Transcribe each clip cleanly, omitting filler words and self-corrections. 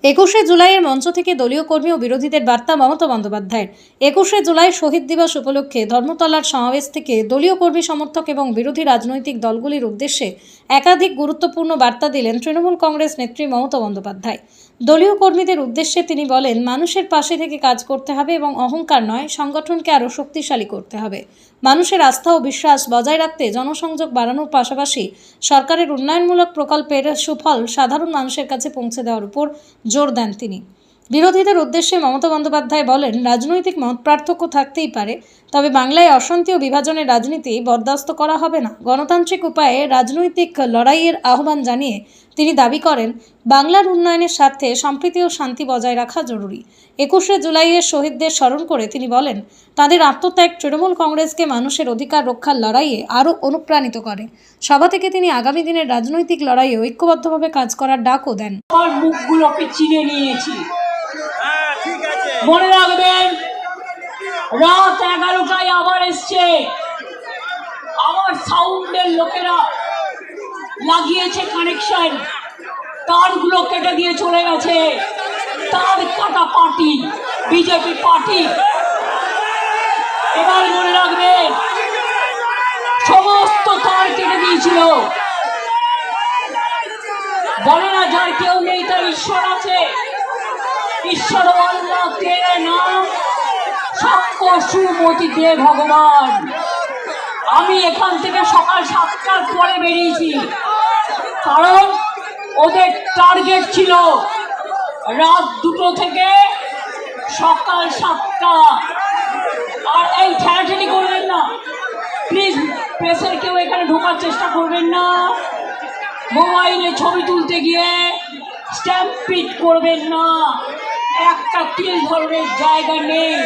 21শে জুলাইয়ের মঞ্চ থেকে দলীয় কর্মী ও বিরোধীদের বার্তা মমতা বন্দ্যোপাধ্যায়ের। 21শে জুলাই শহীদ দিবস উপলক্ষে ধর্মতলার সমাবেশ থেকে দলীয় কর্মী সমর্থক এবং বিরোধী রাজনৈতিক দলগুলির উদ্দেশ্যে একাধিক গুরুত্বপূর্ণ বার্তা দিলেন তৃণমূল কংগ্রেস নেত্রী মমতা বন্দ্যোপাধ্যায়। দলীয় কর্মীদের উদ্দেশ্যে তিনি বলেন, মানুষের পাশে থেকে কাজ করতে হবে এবং অহংকার নয়, সংগঠনকে আরও শক্তিশালী করতে হবে। মানুষের আস্থা ও বিশ্বাস বজায় রাখতে জনসংযোগ বাড়ানোর পাশাপাশি সরকারের উন্নয়নমূলক প্রকল্পের সুফল সাধারণ মানুষের কাছে পৌঁছে দেওয়ার উপর জোর দেন তিনি। বিরোধীদের উদ্দেশ্যে মমতা বন্দ্যোপাধ্যায় বলেন, রাজনৈতিক মত পার্থক্য থাকতেই পারে, তবে বাংলায় অশান্তি ও বিভাজনের রাজনীতি বরদাস্ত করা হবে না। গণতান্ত্রিক উপায়ে রাজনৈতিক লড়াইয়ের আহ্বান জানিয়ে তিনি দাবি করেন, বাংলার উন্নয়নের স্বার্থে সম্প্রীতি ও শান্তি বজায় রাখা জরুরি। 21শে জুলাইয়ের শহীদদের স্মরণ করে তিনি বলেন, তাদের আত্মত্যাগ তৃণমূল কংগ্রেসকে মানুষের অধিকার রক্ষার লড়াইয়ে আরও অনুপ্রাণিত করে। সভা থেকে তিনি আগামী দিনের রাজনৈতিক লড়াইয়ে ঐক্যবদ্ধভাবে কাজ করার ডাকও দেন। মুখগুলোকে চিনে নিয়েছি, মনে রাখবেন, রাত 11টায় আবার এসছে, আমার সাউন্ডের লোকেরা লাগিয়েছে কানেকশন, তারগুলো কেটে দিয়ে চলে গেছে। তার কাটা পার্টি বিজেপি পার্টি। এবার মনে রাখবেন, সমস্ত তার কেটে দিয়েছিল। বলে না, যার কেউ নেই তার ঈশ্বর আছে। ঈশ্বর আল্লাহ তেরে নাম সক্য সুমতি দে ভগবান। আমি এখান থেকে সকাল 7টার পরে বেরিয়েছি, কারণ ওদের টার্গেট ছিল রাত 2টো থেকে সকাল 7টা। আর এই ঠেলাঠেলি করবেন না প্লিজ, প্রেসের কেউ এখানে ঢোকার চেষ্টা করবেন না। মোবাইলে ছবি তুলতে গিয়ে স্ট্যাম্পিড করবেন না, একটা তিল ধরনের জায়গা নেই।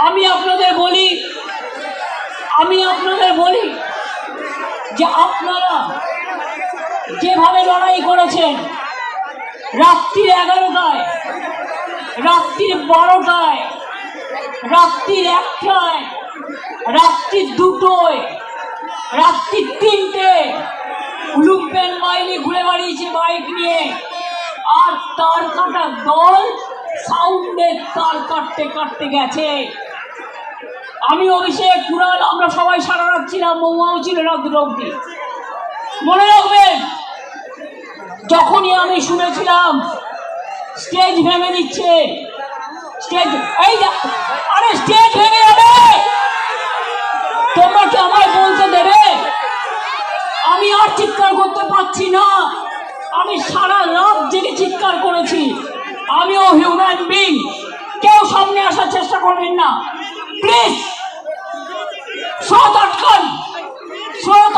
আমি আপনাদের বলি যে আপনারা যেভাবে লড়াই করেছেন, রাত্রির 11টায়, রাত্রির 12টায়, রাত্রির 1টায়, রাত্রির 2টোয়, রাত্রির 3টে লুম্পেন মাইনে ঘুরে বেড়িয়েছে বাইক নিয়ে। আর তার কাটা দল সাউন্ডের তার কাটতে কাটতে গেছে। আমি অভিষেক কুড়াল, আমরা সবাই সারা রাত ছিলাম, মৌমাও ছিল রাত 2টো অবধি। মনে রাখবেন, যখনই আমি শুনেছিলাম স্টেজ ভেঙে দিচ্ছে, স্টেজ স্টেজ ভেঙে যাবে, তোমরা কি আমায় বলতে দেবে? আমি আর চিৎকার করতে পারছি না। আমি সারা রাত জেগে চিৎকার করেছি। আমিও হিউম্যান বিং। কেউ সামনে আসার চেষ্টা করবেন না প্লিজ। স্রোত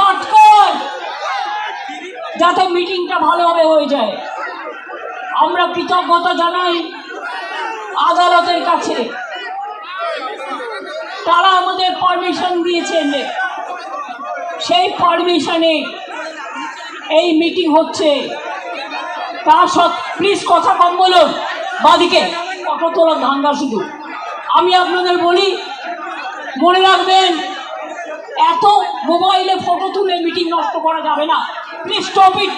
আটকান, যাতে মিটিংটা ভালোভাবে হয়ে যায়। আমরা কৃতজ্ঞতা জানাই আদালতের কাছে, তারা আমাদের পারমিশন দিয়েছেন। সেই পারমিশনে এই মিটিং হচ্ছে। তা প্লিজ কথা কম বলুন, বাদিকে কত তোলা ধান্দা শুধু। আমি আপনাদের বলি, মনে রাখবেন, এত মোবাইলে ফটো তুলে মিটিং নষ্ট করা যাবে না, প্লিজ স্টপ ইট।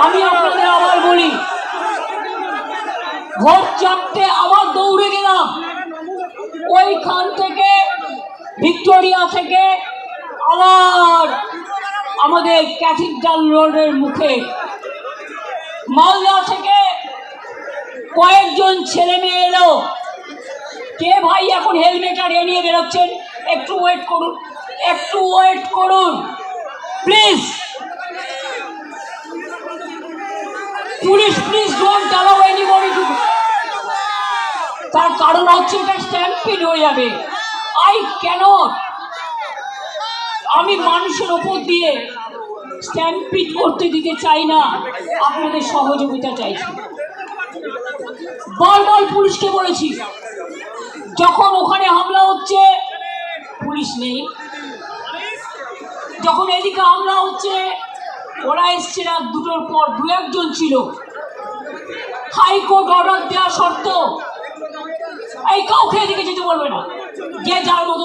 আমি আপনাদের আবার বলি, ভোর 4টে আবার দৌড়ে গেলাম, ওইখান থেকে ভিক্টোরিয়া থেকে আবার আমাদের ক্যাথিড্রাল রোডের মুখে, মালদা থেকে কয়েকজন ছেলে মেয়ে এলো। কে ভাই এখন হেলমেট আর এ নিয়ে বেরোচ্ছেন? একটু ওয়েট করুন please. Police please don't allow anybody two. তার কারণ হচ্ছে এটা স্ট্যাম্পিড হয়ে যাবে। আমি মানুষের ওপর দিয়ে স্ট্যাম্পিড করতে দিতে চাই না, আপনাদের সহযোগিতা চাইছি। বারবার পুলিশকে বলেছি, যখন ওখানে হামলা হচ্ছে পুলিশ নেই, যখন এদিকে হামলা হচ্ছে ওরা এসছে রাত 2টোর পর, 2-1জন ছিল। হাইকোর্ট অর্ডার দেওয়া সত্ত্বেও এই কাউকে এদিকে যেতে বলবে না, যে যার মতো